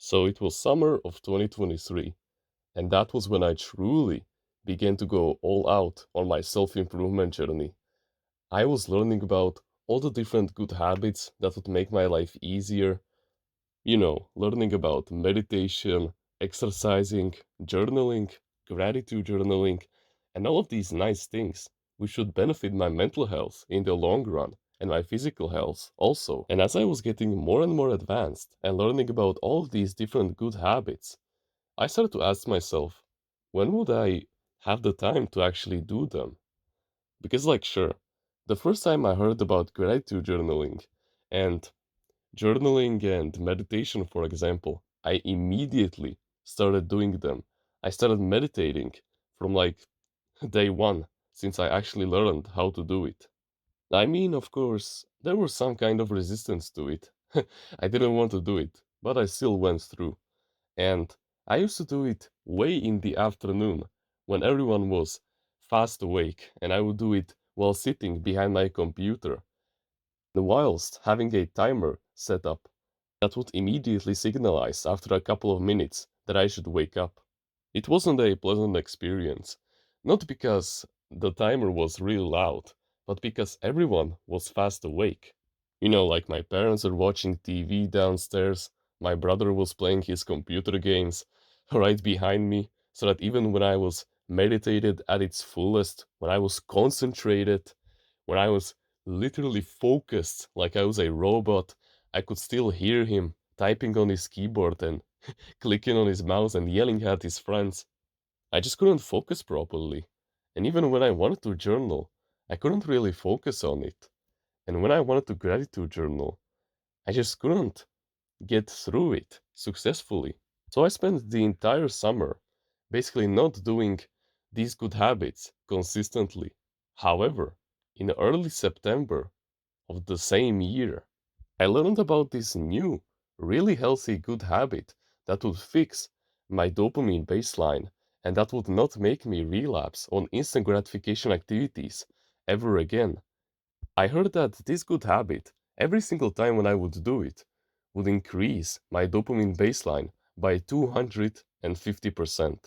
So it was summer of 2023, and that was when I truly began to go all out on my self-improvement journey. I was learning about all the different good habits that would make my life easier, learning about meditation, exercising, journaling, gratitude journaling, and all of these nice things which should benefit my mental health in the long run and my physical health also. And as I was getting more and more advanced and learning about all of these different good habits, I started to ask myself, when would I have the time to actually do them? Because, like, sure, the first time I heard about gratitude and journaling and meditation, for example, I immediately started doing them. I started meditating from like day one since I actually learned how to do it. I mean, of course, there was some kind of resistance to it. I didn't want to do it, but I still went through. And I used to do it way in the afternoon when everyone was fast awake, and I would do it while sitting behind my computer, whilst having a timer set up that would immediately signalize after a couple of minutes that I should wake up. It wasn't a pleasant experience, not because the timer was really loud, but because everyone was fast awake. Like my parents are watching TV downstairs, my brother was playing his computer games right behind me, so that even when I was meditated at its fullest, when I was concentrated, when I was literally focused like I was a robot, I could still hear him typing on his keyboard and clicking on his mouse and yelling at his friends. I just couldn't focus properly. And even when I wanted to journal, I couldn't really focus on it. And when I wanted to gratitude journal, I just couldn't get through it successfully. So I spent the entire summer basically not doing these good habits consistently. However, in early September of the same year, I learned about this new, really healthy good habit that would fix my dopamine baseline and that would not make me relapse on instant gratification activities ever again. I heard that this good habit, every single time when I would do it, would increase my dopamine baseline by 250%.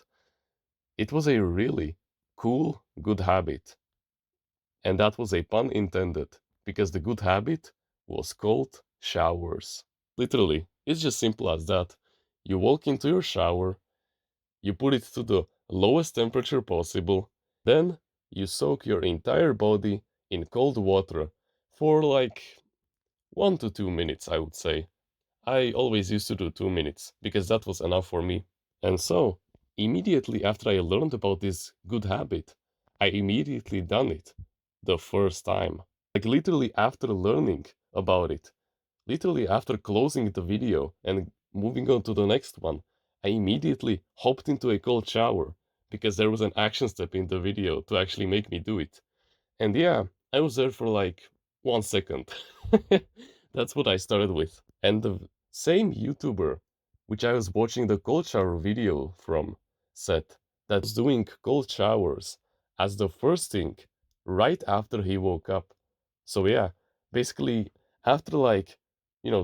It was a really cool good habit. And that was a pun intended, because the good habit was cold showers. Literally, it's just simple as that. You walk into your shower, you put it to the lowest temperature possible, then you soak your entire body in cold water for like 1 to 2 minutes, I would say. I always used to do 2 minutes because that was enough for me. And so, immediately after I learned about this good habit, I immediately done it the first time. Like literally after learning about it, literally after closing the video and moving on to the next one, I immediately hopped into a cold shower because there was an action step in the video to actually make me do it. And yeah, I was there for like 1 second. That's what I started with. And the same YouTuber, which I was watching the cold shower video from, said that was doing cold showers as the first thing right after he woke up. So yeah, basically after like,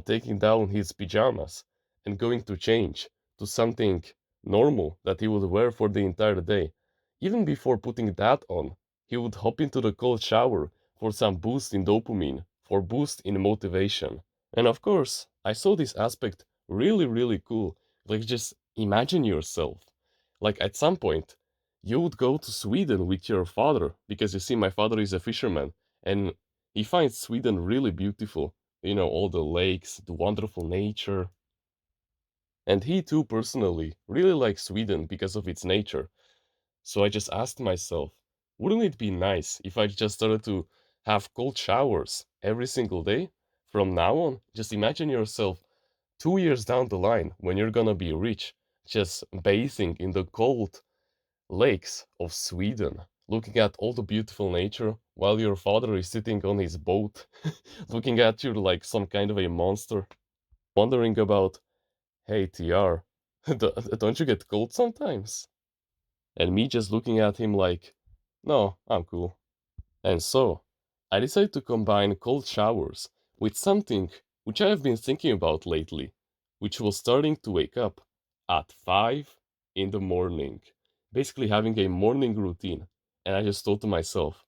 taking down his pajamas and going to change to something normal that he would wear for the entire day, even before putting that on, he would hop into the cold shower for some boost in dopamine, for boost in motivation. And of course, I saw this aspect really, really cool. Like, just imagine yourself. Like, at some point, you would go to Sweden with your father, because you see, my father is a fisherman, and he finds Sweden really beautiful. All the lakes, the wonderful nature. And he too, personally, really likes Sweden because of its nature. So I just asked myself, wouldn't it be nice if I just started to have cold showers every single day from now on? Just imagine yourself 2 years down the line when you're gonna be rich, just bathing in the cold lakes of Sweden, looking at all the beautiful nature while your father is sitting on his boat, looking at you like some kind of a monster, wondering about, hey, TR, don't you get cold sometimes? And me just looking at him like, no, I'm cool. And so, I decided to combine cold showers with something which I have been thinking about lately, which was starting to wake up at 5 in the morning, basically having a morning routine. And I just thought to myself,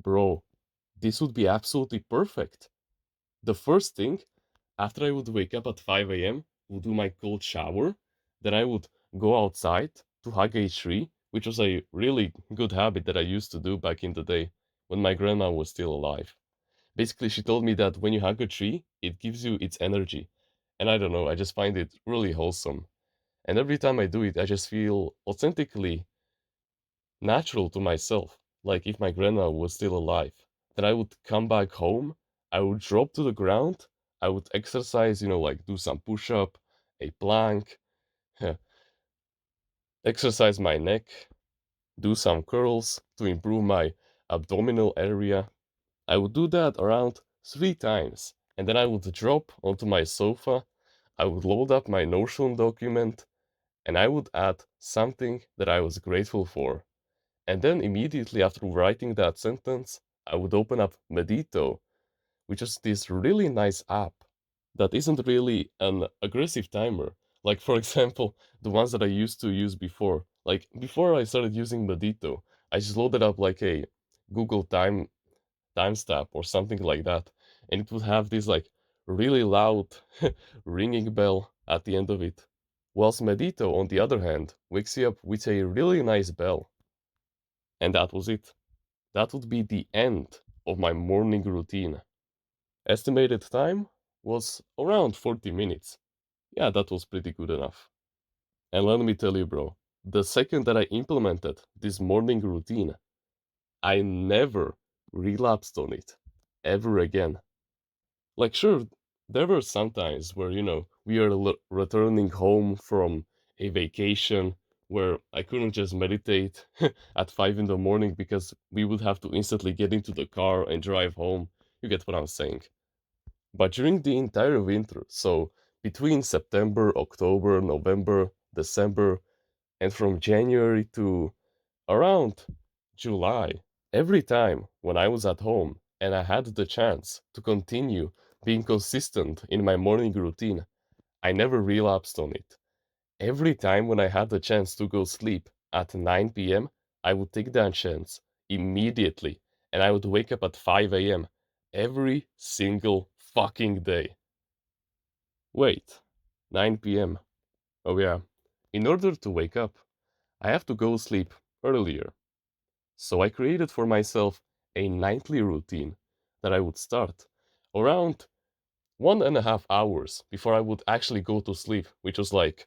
bro, this would be absolutely perfect. The first thing, after I would wake up at 5 a.m., would do my cold shower, then I would go outside to hug a tree, which was a really good habit that I used to do back in the day when my grandma was still alive. Basically, she told me that when you hug a tree, it gives you its energy. And I don't know, I just find it really wholesome. And every time I do it, I just feel authentically natural to myself. Like if my grandma was still alive, then I would come back home, I would drop to the ground, I would exercise, like do some push up, a plank, exercise my neck, do some curls to improve my abdominal area. I would do that around 3 times, and then I would drop onto my sofa, I would load up my Notion document, and I would add something that I was grateful for. And then immediately after writing that sentence, I would open up Medito, which is this really nice app that isn't really an aggressive timer. Like for example, the ones that I used to use before. Like before I started using Medito, I just loaded up like a Google timestamp or something like that, and it would have this like really loud ringing bell at the end of it. Whilst Medito, on the other hand, wakes you up with a really nice bell. And that was it. That would be the end of my morning routine. Estimated time was around 40 minutes. Yeah, that was pretty good enough. And let me tell you, bro, the second that I implemented this morning routine, I never relapsed on it ever again. Like, sure, there were some times where, we are returning home from a vacation where I couldn't just meditate at 5 in the morning because we would have to instantly get into the car and drive home. You get what I'm saying. But during the entire winter, so between September, October, November, December, and from January to around July, every time when I was at home and I had the chance to continue being consistent in my morning routine, I never relapsed on it. Every time when I had the chance to go sleep at 9 p.m., I would take that chance immediately and I would wake up at 5 a.m. every single fucking day. Wait, 9 p.m. Oh, yeah. In order to wake up, I have to go sleep earlier. So I created for myself a nightly routine that I would start around 1.5 hours before I would actually go to sleep, which was like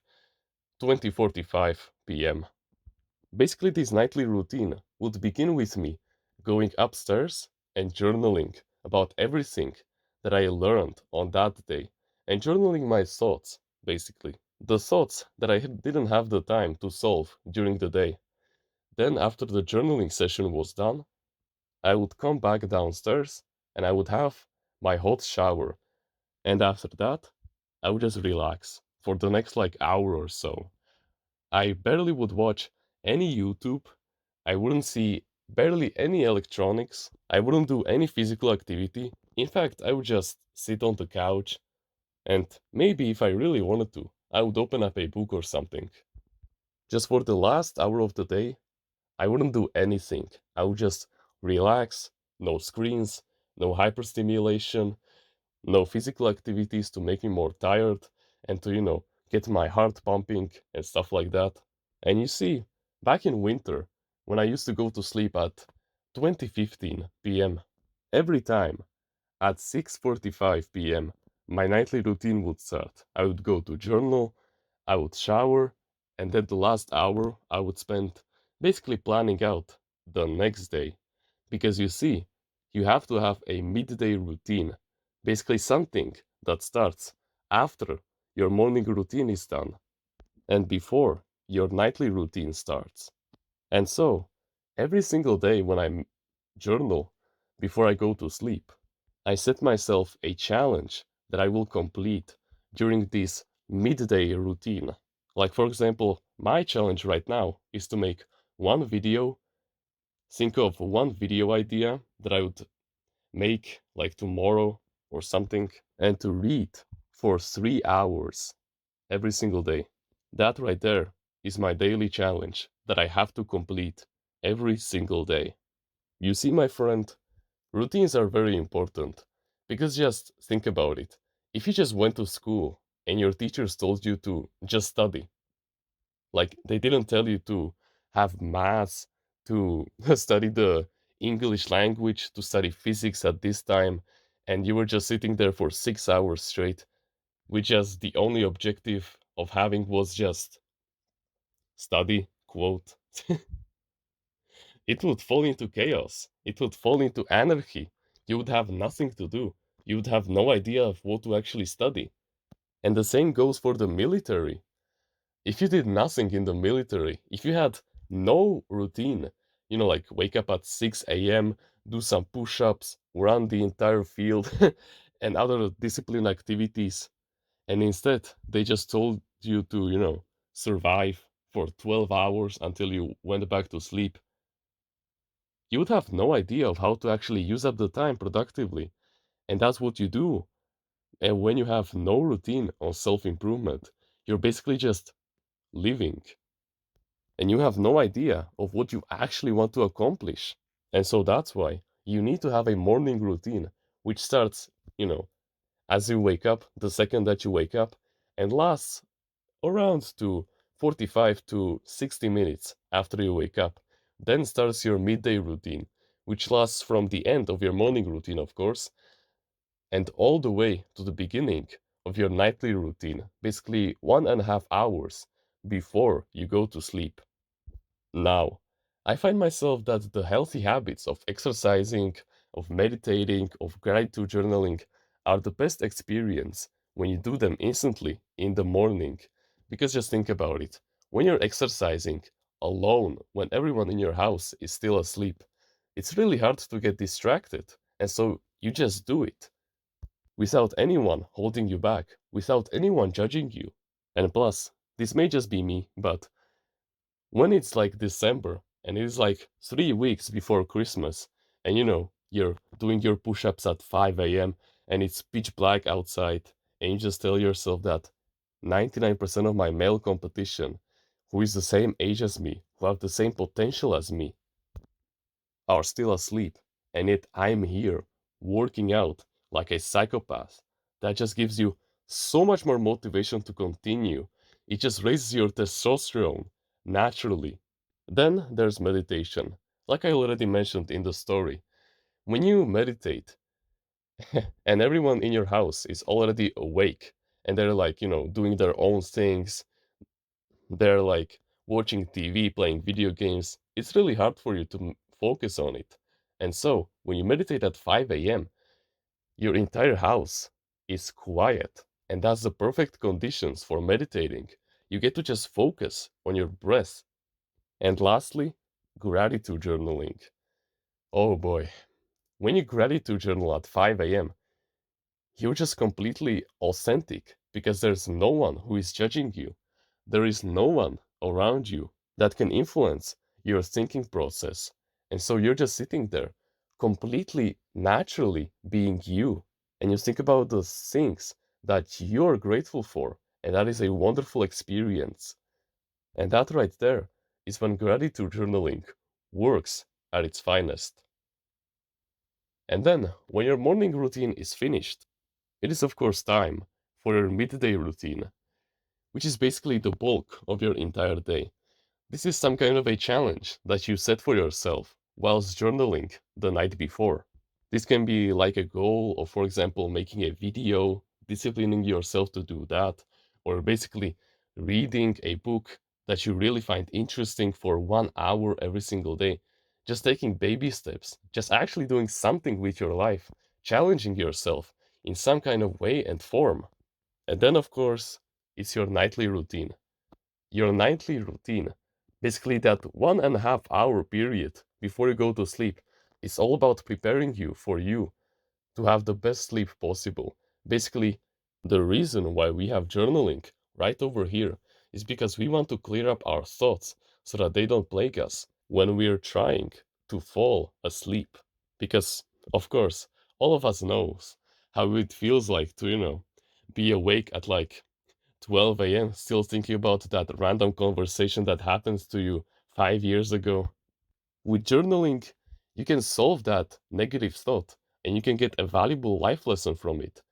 20:45 p.m. Basically, this nightly routine would begin with me going upstairs and journaling about everything that I learned on that day and journaling my thoughts, basically. The thoughts that I didn't have the time to solve during the day. Then, after the journaling session was done, I would come back downstairs and I would have my hot shower. And after that, I would just relax for the next like hour or so. I barely would watch any YouTube. I wouldn't see barely any electronics. I wouldn't do any physical activity. In fact, I would just sit on the couch and maybe if I really wanted to, I would open up a book or something. Just for the last hour of the day, I wouldn't do anything. I would just relax, no screens, no hyperstimulation, no physical activities to make me more tired and to, get my heart pumping and stuff like that. And you see, back in winter, when I used to go to sleep at 20:15 p.m., every time at 6:45 p.m., my nightly routine would start. I would go to journal, I would shower, and then the last hour I would spend basically planning out the next day. Because you see, you have to have a midday routine, basically something that starts after your morning routine is done and before your nightly routine starts. And so, every single day when I journal before I go to sleep, I set myself a challenge that I will complete during this midday routine. Like, for example, my challenge right now is to make one video, think of one video idea that I would make like tomorrow or something, and to read for 3 hours. every single day. That right there is my daily challenge that I have to complete every single day. You see, my friend, routines are very important because just think about it. If you just went to school and your teachers told you to just study, like they didn't tell you to have maths, to study the English language, to study physics at this time, and you were just sitting there for 6 hours straight, with just the only objective of having was just study, quote, it would fall into chaos. It would fall into anarchy. You would have nothing to do. You would have no idea of what to actually study. And the same goes for the military. If you did nothing in the military, if you had no routine, like wake up at 6 a.m., do some push ups, run the entire field, and other discipline activities, and instead they just told you to, survive for 12 hours until you went back to sleep, you would have no idea of how to actually use up the time productively. And that's what you do. And when you have no routine on self improvement, you're basically just living. And you have no idea of what you actually want to accomplish. And so that's why you need to have a morning routine, which starts, you know, as you wake up, the second that you wake up, and lasts around to 45 to 60 minutes after you wake up. Then starts your midday routine, which lasts from the end of your morning routine, of course, and all the way to the beginning of your nightly routine, basically 1.5 hours before you go to sleep. Now, I find myself that the healthy habits of exercising, of meditating, of gratitude journaling are the best experience when you do them instantly in the morning. Because just think about it. When you're exercising alone, when everyone in your house is still asleep, it's really hard to get distracted. And so you just do it without anyone holding you back, without anyone judging you. And plus, this may just be me, but when it's like December and it is like 3 weeks before Christmas, and you're doing your push ups at 5 a.m. and it's pitch black outside, and you just tell yourself that 99% of my male competition, who is the same age as me, who have the same potential as me, are still asleep, and yet I'm here working out like a psychopath. That just gives you so much more motivation to continue. It just raises your testosterone naturally. Then there's meditation. Like I already mentioned in the story, when you meditate and everyone in your house is already awake and they're like, doing their own things, they're like watching TV, playing video games, it's really hard for you to focus on it. And so, when you meditate at 5 a.m., your entire house is quiet. And that's the perfect conditions for meditating. You get to just focus on your breath. And lastly, gratitude journaling. Oh boy, when you gratitude journal at 5 a.m., you're just completely authentic because there's no one who is judging you. There is no one around you that can influence your thinking process. And so you're just sitting there, completely naturally being you. And you think about the things that you're grateful for. And that is a wonderful experience. And that right there is when gratitude journaling works at its finest. And then, when your morning routine is finished, it is of course time for your midday routine, which is basically the bulk of your entire day. This is some kind of a challenge that you set for yourself whilst journaling the night before. This can be like a goal of, for example, making a video, disciplining yourself to do that, or basically reading a book that you really find interesting for 1 hour every single day. Just taking baby steps, just actually doing something with your life, challenging yourself in some kind of way and form. And then, of course, it's your nightly routine. Your nightly routine, basically that 1.5 hour period before you go to sleep, is all about preparing you for you to have the best sleep possible. Basically, the reason why we have journaling right over here is because we want to clear up our thoughts so that they don't plague us when we're trying to fall asleep. Because, of course, all of us knows how it feels like to, be awake at like 12 a.m. still thinking about that random conversation that happens to you 5 years ago. With journaling, you can solve that negative thought and you can get a valuable life lesson from it.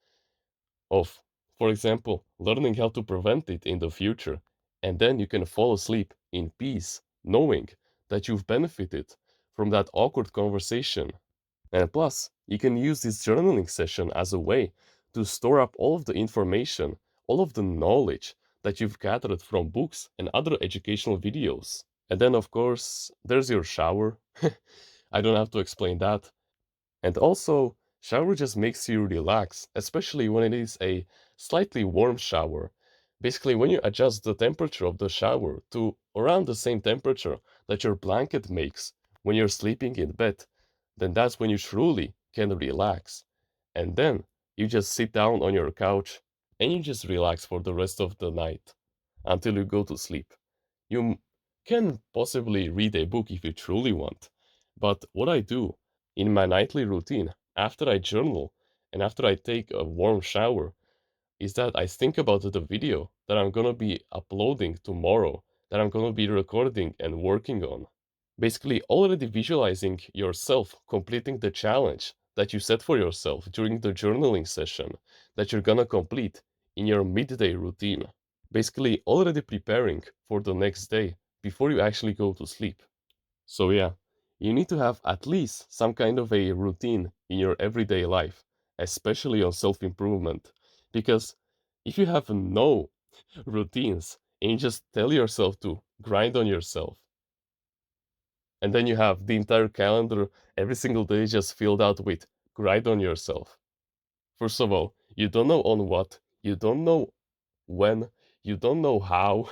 Of, for example, learning how to prevent it in the future. And then you can fall asleep in peace, knowing that you've benefited from that awkward conversation. And plus, you can use this journaling session as a way to store up all of the information, all of the knowledge that you've gathered from books and other educational videos. And then, of course, there's your shower. I don't have to explain that. And also, shower just makes you relax, especially when it is a slightly warm shower. Basically, when you adjust the temperature of the shower to around the same temperature that your blanket makes when you're sleeping in bed, then that's when you truly can relax. And then you just sit down on your couch and you just relax for the rest of the night until you go to sleep. You can possibly read a book if you truly want. But what I do in my nightly routine, after I journal and after I take a warm shower, is that I think about the video that I'm gonna be uploading tomorrow, that I'm gonna be recording and working on. Basically, already visualizing yourself completing the challenge that you set for yourself during the journaling session that you're gonna complete in your midday routine. Basically, already preparing for the next day before you actually go to sleep. So, yeah, you need to have at least some kind of a routine in your everyday life, especially on self improvement. Because if you have no routines and you just tell yourself to grind on yourself, and then you have the entire calendar every single day just filled out with grind on yourself. First of all, you don't know on what, you don't know when, you don't know how,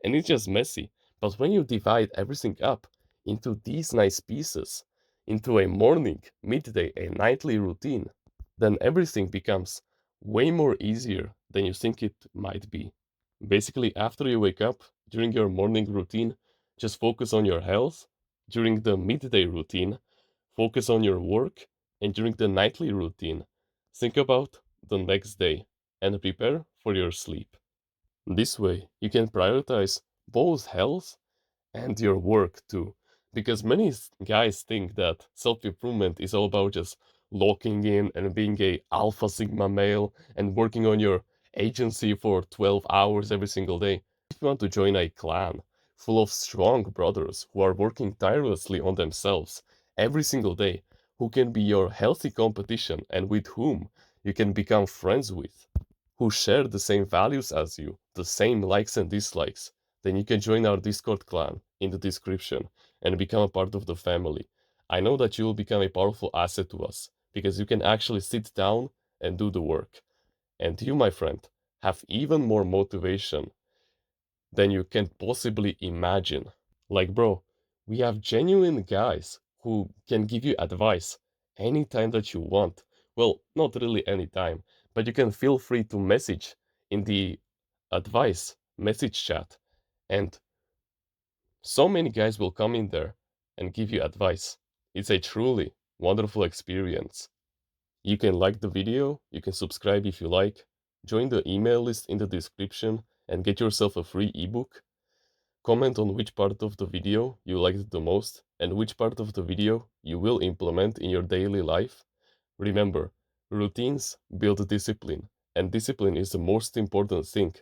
and it's just messy. But when you divide everything up into these nice pieces, into a morning, midday, and nightly routine, then everything becomes way more easier than you think it might be. Basically, after you wake up, during your morning routine, just focus on your health. During the midday routine, focus on your work. And during the nightly routine, think about the next day and prepare for your sleep. This way, you can prioritize both health and your work too. Because many guys think that self improvement is all about just locking in and being a alpha sigma male and working on your agency for 12 hours every single day. If you want to join a clan full of strong brothers who are working tirelessly on themselves every single day, who can be your healthy competition and with whom you can become friends with, who share the same values as you, the same likes and dislikes, then you can join our Discord clan in the description and become a part of the family. I know that you will become a powerful asset to us because you can actually sit down and do the work. And you, my friend, have even more motivation than you can possibly imagine. Like, bro, we have genuine guys who can give you advice anytime that you want. Well, not really anytime, but you can feel free to message in the advice message chat. And so many guys will come in there and give you advice. It's a truly wonderful experience. You can like the video, you can subscribe if you like, join the email list in the description, and get yourself a free ebook. Comment on which part of the video you liked the most and which part of the video you will implement in your daily life. Remember, routines build discipline, and discipline is the most important thing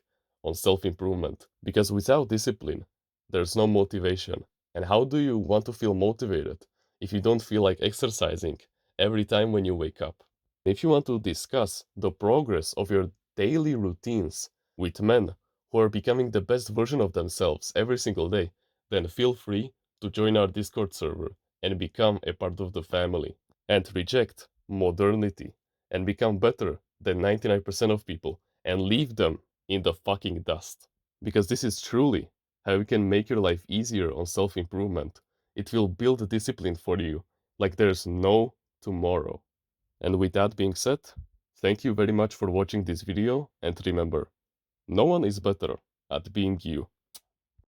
on self improvement because without discipline, there's no motivation. And how do you want to feel motivated if you don't feel like exercising every time when you wake up? If you want to discuss the progress of your daily routines with men who are becoming the best version of themselves every single day, then feel free to join our Discord server and become a part of the family and reject modernity and become better than 99% of people and leave them in the fucking dust. Because this is truly how you can make your life easier on self improvement. It will build discipline for you like there's no tomorrow. And with that being said, thank you very much for watching this video and remember, no one is better at being you.